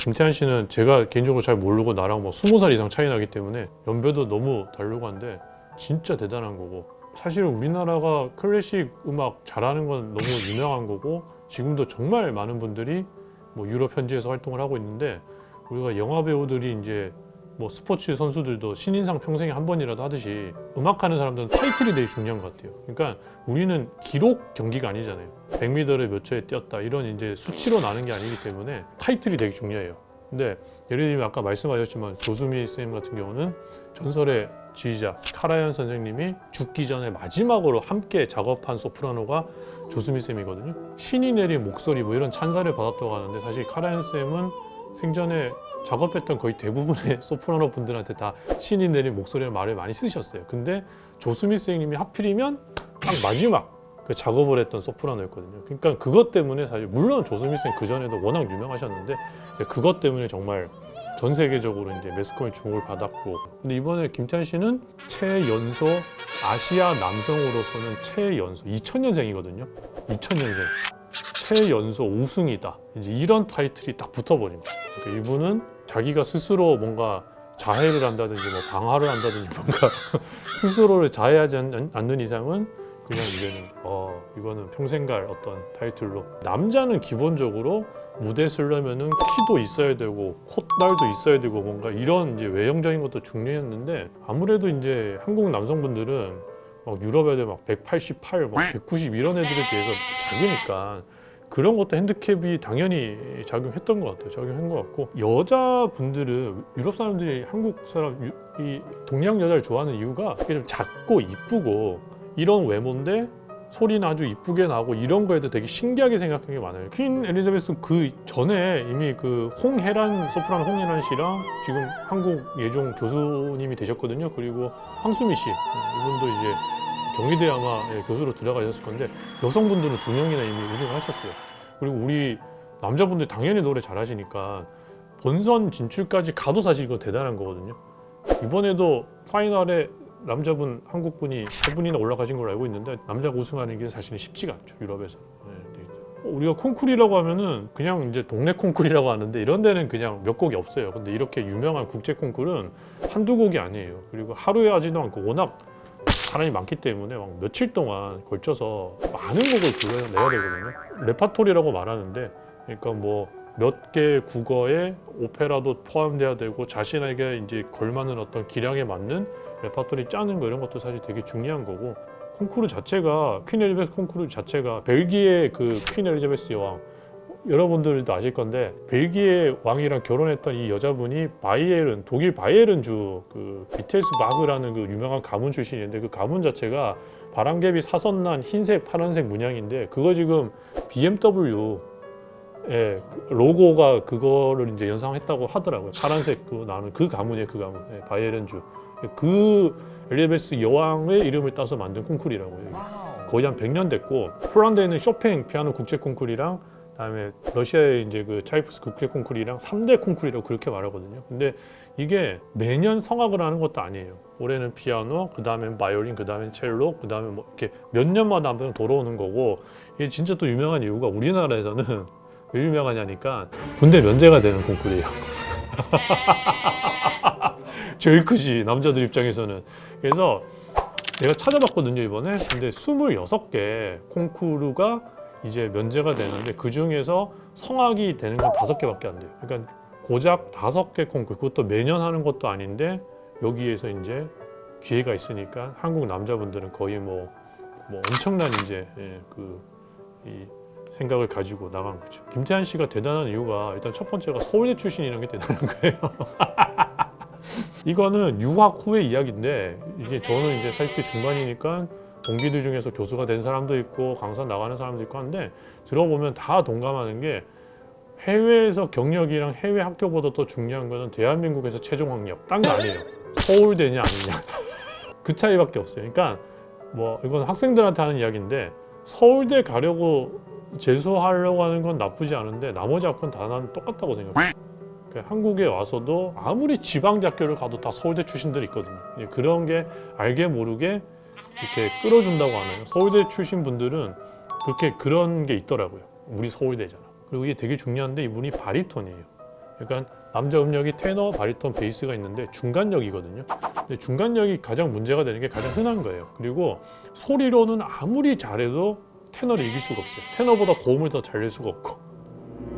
김태한 씨는 제가 개인적으로 잘 모르고 나랑 뭐 20살 이상 차이 나기 때문에 연배도 너무 다르고 한데 진짜 대단한 거고, 사실 우리나라가 클래식 음악 잘하는 건 너무 유명한 거고 지금도 정말 많은 분들이 뭐 유럽 현지에서 활동을 하고 있는데, 우리가 영화 배우들이 이제 뭐 스포츠 선수들도 신인상 평생에 한 번이라도 하듯이 음악하는 사람들은 타이틀이 되게 중요한 것 같아요. 그러니까 우리는 기록 경기가 아니잖아요. 100m를 몇 초에 뛰었다 이런 이제 수치로 나는 게 아니기 때문에 타이틀이 되게 중요해요. 근데 예를 들면 아까 말씀하셨지만 조수미 쌤 같은 경우는 전설의 지휘자 카라얀 선생님이 죽기 전에 마지막으로 함께 작업한 소프라노가 조수미 쌤이거든요. 신이 내린 목소리 뭐 이런 찬사를 받았다고 하는데, 사실 카라얀 쌤은 생전에 작업했던 거의 대부분의 소프라노 분들한테 다 신이 내린 목소리의 말을 많이 쓰셨어요. 근데 조수미 선생님이 하필이면 딱 마지막 그 작업을 했던 소프라노였거든요. 그러니까 그것 때문에 사실 물론 조수미 선생님 그 전에도 워낙 유명하셨는데 그것 때문에 정말 전 세계적으로 이제 매스컴의 주목을 받았고, 근데 이번에 김태한 씨는 최연소 아시아 남성으로서는 최연소 2000년생이거든요. 2000년생 최연소 우승이다. 이제 이런 타이틀이 딱 붙어버립니다. 그러니까 이분은 자기가 스스로 뭔가 자해를 한다든지 뭐 방화를 한다든지 뭔가 스스로를 자해하지 않는 이상은 그냥 이제는 이거는 평생 갈 어떤 타이틀로. 남자는 기본적으로 무대 쓰려면은 키도 있어야 되고 콧날도 있어야 되고 뭔가 이런 이제 외형적인 것도 중요했는데, 아무래도 이제 한국 남성분들은 막 유럽 애들 막 188, 막 190 이런 애들에 비해서 작으니까 그런 것도 핸디캡이 당연히 작용했던 것 같아요. 작용한 것 같고, 여자분들은 유럽 사람들이 한국 사람 이 동양 여자를 좋아하는 이유가 좀 작고 이쁘고 이런 외모인데 소리는 아주 이쁘게 나고 이런 거에도 되게 신기하게 생각하는 게 많아요. 퀸 엘리자베스 그 전에 이미 그 홍혜란 소프라노 홍혜란 씨랑 지금 한국 예종 교수님이 되셨거든요. 그리고 황수미 씨 이분도 이제 경희대 아마 교수로 들어가셨을 건데 여성분들은 2명이나 이미 우승을 하셨어요. 그리고 우리 남자분들 당연히 노래 잘하시니까 본선 진출까지 가도 사실 이거 대단한 거거든요. 이번에도 파이널에 남자분 한국분이 3분이나 올라가신 걸로 알고 있는데, 남자가 우승하는 게 사실은 쉽지가 않죠, 유럽에서. 우리가 콩쿠르라고 하면은 그냥 이제 동네 콩쿠르라고 하는데 이런 데는 그냥 몇 곡이 없어요. 근데 이렇게 유명한 국제 콩쿠르는 한두 곡이 아니에요. 그리고 하루에 하지도 않고 워낙 사람이 많기 때문에 막 며칠 동안 걸쳐서 많은 곡을 불러내야 되거든요. 레파토리라고 말하는데, 그러니까 뭐 몇 개 국어에 오페라도 포함돼야 되고 자신에게 이제 걸맞는 어떤 기량에 맞는 레파토리 짜는 거 이런 것도 사실 되게 중요한 거고, 콩쿠르 자체가 퀸 엘리자베스 콩쿠르 자체가 벨기에 그 퀸 엘리자베스 여왕, 여러분들도 아실 건데 벨기에 왕이랑 결혼했던 이 여자분이 바이에른, 독일 바이에른주 그 비텔스 바그라는 그 유명한 가문 출신인데, 그 가문 자체가 바람개비 사선난 흰색 파란색 문양인데 그거 지금 BMW 로고가 그거를 이제 연상했다고 하더라고요. 파란색 그 나는 그 가문이에요. 그 가문 바이에른주 그 엘리자베스 여왕의 이름을 따서 만든 콩쿠르라고요. 거의 한 100년 됐고, 폴란드에 있는 쇼팽 피아노 국제 콩쿠르랑 그다음에 러시아의 이제 그 차이프스 국제 콩쿠르랑 3대 콩쿠르라고 그렇게 말하거든요. 근데 이게 매년 성악을 하는 것도 아니에요. 올해는 피아노, 그다음엔 바이올린, 그다음엔 첼로, 그다음에 뭐 이렇게 몇 년마다 한번 돌아오는 거고, 이게 진짜 또 유명한 이유가 우리나라에서는 왜 유명하냐니까 군대 면제가 되는 콩쿠르예요. 제일 크지, 남자들 입장에서는. 그래서 내가 찾아봤거든요 이번에. 근데 26개 콩쿠르가 이제 면제가 되는데 그 중에서 성악이 되는 건 5개밖에 안 돼요. 그러니까 고작 5개 콩쿠르, 그것도 매년 하는 것도 아닌데 여기에서 이제 기회가 있으니까 한국 남자분들은 거의 뭐 엄청난 이제 이 생각을 가지고 나간 거죠. 김태한 씨가 대단한 이유가 일단 첫 번째가 서울대 출신이라는 게 대단한 거예요. 이거는 유학 후의 이야기인데, 이게 저는 이제 40대 중반이니까 동기들 중에서 교수가 된 사람도 있고 강사 나가는 사람도 있고 한데, 들어보면 다 동감하는 게 해외에서 경력이랑 해외 학교보다 더 중요한 거는 대한민국에서 최종 학력, 딴 거 아니에요. 서울대냐 아니냐 그 차이밖에 없어요. 그러니까 뭐 이건 학생들한테 하는 이야기인데, 서울대 가려고 재수하려고 하는 건 나쁘지 않은데 나머지 학교는 다 나는 똑같다고 생각해요. 한국에 와서도 아무리 지방대학교를 가도 다 서울대 출신들이 있거든요. 그런 게 알게 모르게 이렇게 끌어준다고 하나요? 서울대 출신 분들은 그렇게 그런 게 있더라고요. 우리 서울대잖아. 그리고 이게 되게 중요한데 이분이 바리톤이에요. 그러니까 남자 음역이 테너, 바리톤, 베이스가 있는데 중간역이거든요. 근데 중간역이 가장 문제가 되는 게 가장 흔한 거예요. 그리고 소리로는 아무리 잘해도 테너를 이길 수가 없어요. 테너보다 고음을 더 잘 낼 수가 없고,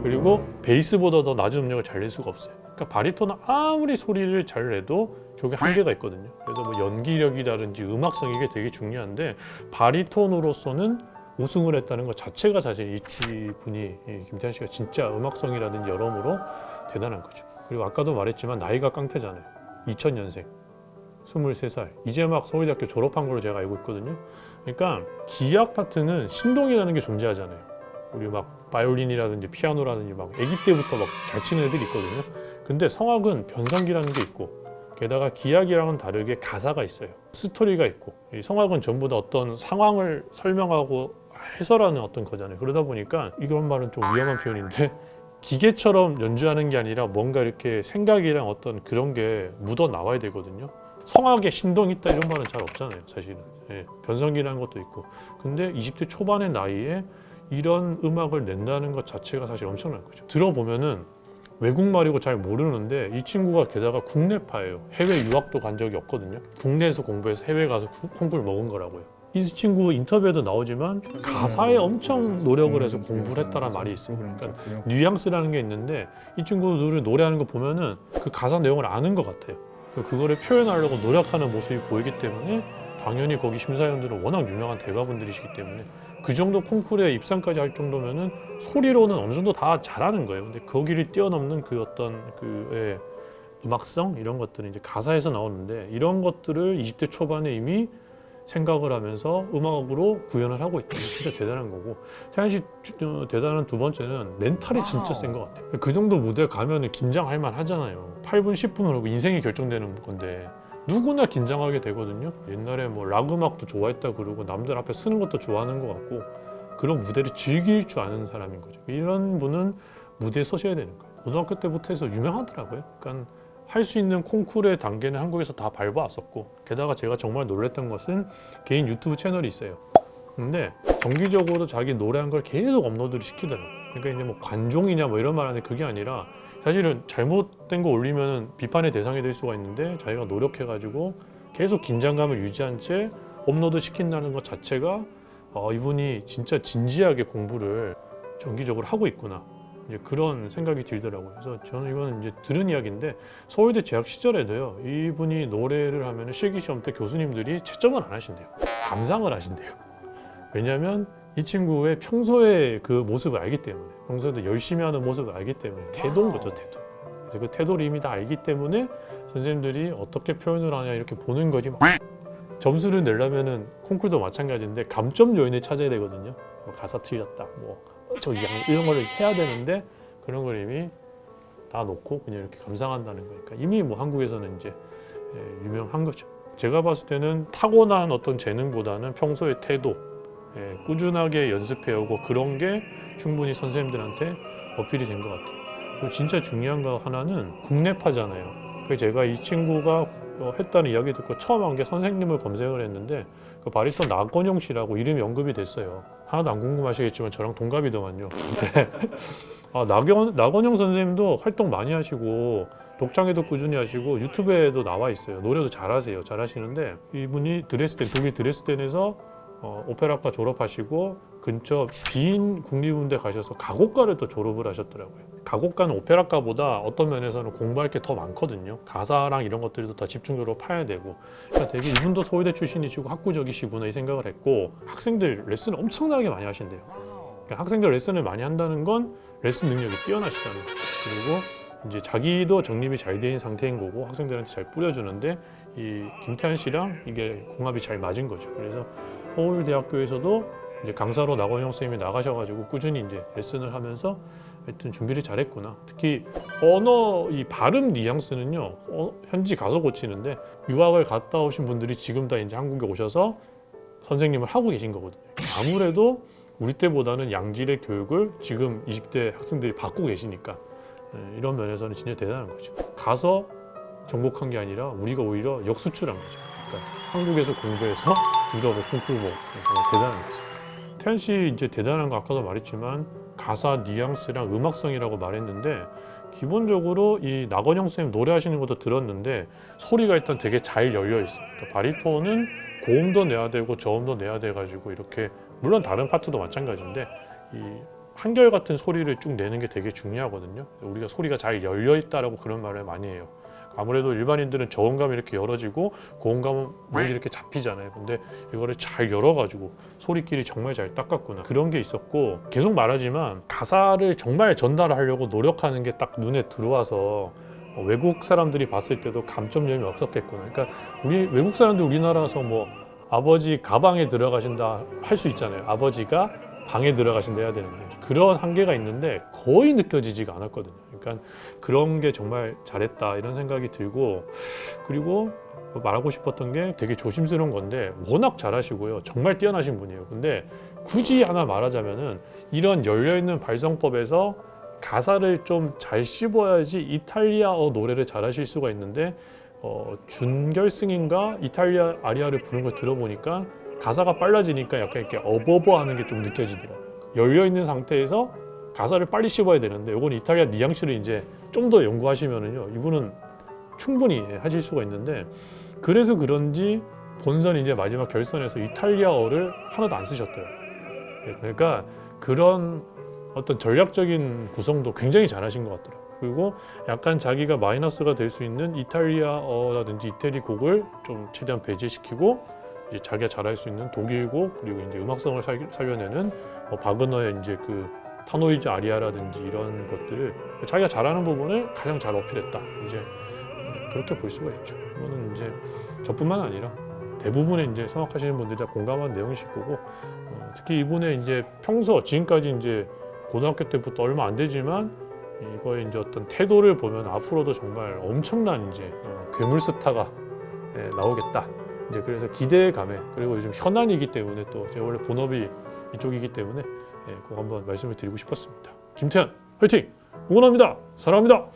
그리고 베이스보다 더 낮은 음역을 잘 낼 수가 없어요. 그러니까 바리톤은 아무리 소리를 잘 내도 결국에 한계가 있거든요. 그래서 뭐 연기력이라든지 음악성 이게 되게 중요한데, 바리톤으로서는 우승을 했다는 것 자체가 사실 이 분이, 김태한 씨가 진짜 음악성이라든지 여러모로 대단한 거죠. 그리고 아까도 말했지만 나이가 깡패잖아요. 2000년생, 23살. 이제 막 서울대학교 졸업한 걸로 제가 알고 있거든요. 그러니까 기악 파트는 신동이라는 게 존재하잖아요. 우리 막 바이올린이라든지 피아노라든지 막 아기 때부터 막 잘 치는 애들이 있거든요. 근데 성악은 변성기라는 게 있고, 게다가 기악이랑은 다르게 가사가 있어요. 스토리가 있고, 이 성악은 전부 다 어떤 상황을 설명하고 해설하는 어떤 거잖아요. 그러다 보니까, 이런 말은 좀 위험한 표현인데, 기계처럼 연주하는 게 아니라 뭔가 이렇게 생각이랑 어떤 그런 게 묻어 나와야 되거든요. 성악에 신동이 있다 이런 말은 잘 없잖아요, 사실은. 변성기라는 것도 있고. 근데 20대 초반의 나이에 이런 음악을 낸다는 것 자체가 사실 엄청난 거죠. 들어보면은 외국말이고 잘 모르는데, 이 친구가 게다가 국내파예요. 해외 유학도 간 적이 없거든요. 국내에서 공부해서 해외 가서 콩쿠르 먹은 거라고요. 이 친구 인터뷰에도 나오지만 가사에 엄청 노력을 해서 공부를 했다는 말이 있어요. 그러니까 뉘앙스라는 게 있는데, 이 친구들이 노래하는 거 보면은 그 가사 내용을 아는 것 같아요. 그거를 표현하려고 노력하는 모습이 보이기 때문에, 당연히 거기 심사위원들은 워낙 유명한 대가분들이시기 때문에 그 정도 콩쿠르에 입상까지 할 정도면은 소리로는 어느 정도 다 잘하는 거예요. 근데 거기를 뛰어넘는 그 어떤 그 음악성 이런 것들은 이제 가사에서 나오는데, 이런 것들을 20대 초반에 이미 생각을 하면서 음악으로 구현을 하고 있다는 게 진짜 대단한 거고, 태연 씨 대단한 두 번째는 멘탈이 진짜 센 것 같아요. 그 정도 무대 가면은 긴장할 만 하잖아요. 8분 10분을 하고 인생이 결정되는 건데 누구나 긴장하게 되거든요. 옛날에 뭐 락 음악도 좋아했다 그러고 남들 앞에 쓰는 것도 좋아하는 것 같고, 그런 무대를 즐길 줄 아는 사람인 거죠. 이런 분은 무대에 서셔야 되는 거예요. 고등학교 때부터 해서 유명하더라고요. 그러니까 할 수 있는 콩쿠르의 단계는 한국에서 다 밟아왔었고, 게다가 제가 정말 놀랬던 것은 개인 유튜브 채널이 있어요. 근데 정기적으로 자기 노래한 걸 계속 업로드를 시키더라고요. 그러니까 이제 뭐 관종이냐 뭐 이런 말 하는데, 그게 아니라 사실은 잘못된 거 올리면 비판의 대상이 될 수가 있는데, 자기가 노력해가지고 계속 긴장감을 유지한 채 업로드 시킨다는 것 자체가 이분이 진짜 진지하게 공부를 정기적으로 하고 있구나, 이제 그런 생각이 들더라고요. 그래서 저는 이거는 이제 들은 이야기인데, 서울대 재학 시절에도요, 이분이 노래를 하면 실기시험 때 교수님들이 채점을 안 하신대요. 감상을 하신대요. 왜냐하면 이 친구의 평소의 그 모습을 알기 때문에, 평소에도 열심히 하는 모습을 알기 때문에, 태도인 거죠, 태도. 그래서 그 태도를 이미 다 알기 때문에 선생님들이 어떻게 표현을 하냐 이렇게 보는 거지. 막 점수를 내려면은 콩쿠르도 마찬가지인데 감점 요인을 찾아야 되거든요. 뭐 가사 틀렸다, 뭐 이런 거를 해야 되는데, 그런 걸 이미 다 놓고 그냥 이렇게 감상한다는 거니까 이미 뭐 한국에서는 이제 유명한 거죠. 제가 봤을 때는 타고난 어떤 재능보다는 평소의 태도, 꾸준하게 연습해오고 그런 게 충분히 선생님들한테 어필이 된 것 같아요. 그리고 진짜 중요한 거 하나는 국내파잖아요. 그래서 제가 이 친구가 했다는 이야기 듣고 처음 한 게 선생님을 검색을 했는데, 그 바리톤 나건용 씨라고 이름이 언급이 됐어요. 하나도 안 궁금하시겠지만 저랑 동갑이더만요. 근데 나건용 선생님도 활동 많이 하시고 독창회도 꾸준히 하시고 유튜브에도 나와 있어요. 노래도 잘하세요. 잘하시는데, 이분이 드레스덴, 독일 드레스덴에서 오페라과 졸업하시고 근처 빈 국립음대 가셔서 가곡과를 또 졸업을 하셨더라고요. 가곡과는 오페라과보다 어떤 면에서는 공부할 게 더 많거든요. 가사랑 이런 것들도 더 집중적으로 파야 되고. 그러니까 되게 이분도 서울대 출신이시고 학구적이시구나 이 생각을 했고, 학생들 레슨을 엄청나게 많이 하신대요. 그러니까 학생들 레슨을 많이 한다는 건 레슨 능력이 뛰어나시다는 거죠. 그리고 이제 자기도 정립이 잘 된 상태인 거고 학생들한테 잘 뿌려주는데, 이 김태한 씨랑 이게 궁합이 잘 맞은 거죠. 그래서 서울대학교에서도 이제 강사로 나건영 선생님이 나가셔가지고 꾸준히 이제 레슨을 하면서 하여튼 준비를 잘했구나. 특히 언어 이 발음 뉘앙스는요, 현지 가서 고치는데, 유학을 갔다 오신 분들이 지금 다 이제 한국에 오셔서 선생님을 하고 계신 거거든요. 아무래도 우리 때보다는 양질의 교육을 지금 20대 학생들이 받고 계시니까 이런 면에서는 진짜 대단한 거죠. 가서 정복한 게 아니라 우리가 오히려 역수출한 거죠. 그러니까 한국에서 공부해서 유럽 콩쿠르 대단한 거죠. 태연 씨 이제 대단한 거 아까도 말했지만 가사 뉘앙스랑 음악성이라고 말했는데, 기본적으로 이 나건영 쌤 노래하시는 것도 들었는데 소리가 일단 되게 잘 열려 있어요. 그러니까 바리톤은 고음도 내야 되고 저음도 내야 돼 가지고 이렇게 물론 다른 파트도 마찬가지인데 이 한결같은 소리를 쭉 내는 게 되게 중요하거든요. 우리가 소리가 잘 열려 있다라고 그런 말을 많이 해요. 아무래도 일반인들은 저음감이 이렇게 열어지고 고음감은 물이 이렇게 잡히잖아요. 근데 이거를 잘 열어가지고 소리끼리 정말 잘 닦았구나 그런 게 있었고, 계속 말하지만 가사를 정말 전달하려고 노력하는 게 딱 눈에 들어와서 외국 사람들이 봤을 때도 감점점이 없었겠구나. 그러니까 우리 외국 사람들 우리나라에서 뭐 아버지 가방에 들어가신다 할 수 있잖아요. 아버지가 방에 들어가신다 해야 되는데 그런 한계가 있는데 거의 느껴지지가 않았거든요. 그러니까 그런 게 정말 잘했다 이런 생각이 들고, 그리고 말하고 싶었던 게 되게 조심스러운 건데 워낙 잘하시고요. 정말 뛰어나신 분이에요. 근데 굳이 하나 말하자면은 이런 열려있는 발성법에서 가사를 좀 잘 씹어야지 이탈리아어 노래를 잘하실 수가 있는데 준결승인가 이탈리아 아리아를 부른 걸 들어보니까 가사가 빨라지니까 약간 이렇게 어버버하는 게 좀 느껴지더라고요. 열려 있는 상태에서 가사를 빨리 씹어야 되는데 이건 이탈리아 뉘앙스를 이제 좀 더 연구하시면은요 이분은 충분히 하실 수가 있는데, 그래서 그런지 본선 이제 마지막 결선에서 이탈리아어를 하나도 안 쓰셨더라고요. 그러니까 그런 어떤 전략적인 구성도 굉장히 잘하신 것 같더라고요. 그리고 약간 자기가 마이너스가 될 수 있는 이탈리아어라든지 이태리 곡을 좀 최대한 배제시키고 이제 자기가 잘할 수 있는 독일곡 그리고 이제 음악성을 살려내는 바그너의 이제 그 타노이즈 아리아라든지 이런 것들을 자기가 잘하는 부분을 가장 잘 어필했다. 이제 그렇게 볼 수가 있죠. 이거는 이제 저뿐만 아니라 대부분의 이제 성악하시는 분들이 다 공감한 내용이실 거고, 특히 이분의 이제 평소 지금까지 이제 고등학교 때부터 얼마 안 되지만 이거의 이제 어떤 태도를 보면 앞으로도 정말 엄청난 이제 괴물 스타가 나오겠다. 이제 그래서 기대감에, 그리고 요즘 현안이기 때문에 또 제가 원래 본업이 이쪽이기 때문에 꼭 한번 말씀을 드리고 싶었습니다. 김태현 화이팅! 응원합니다. 사랑합니다.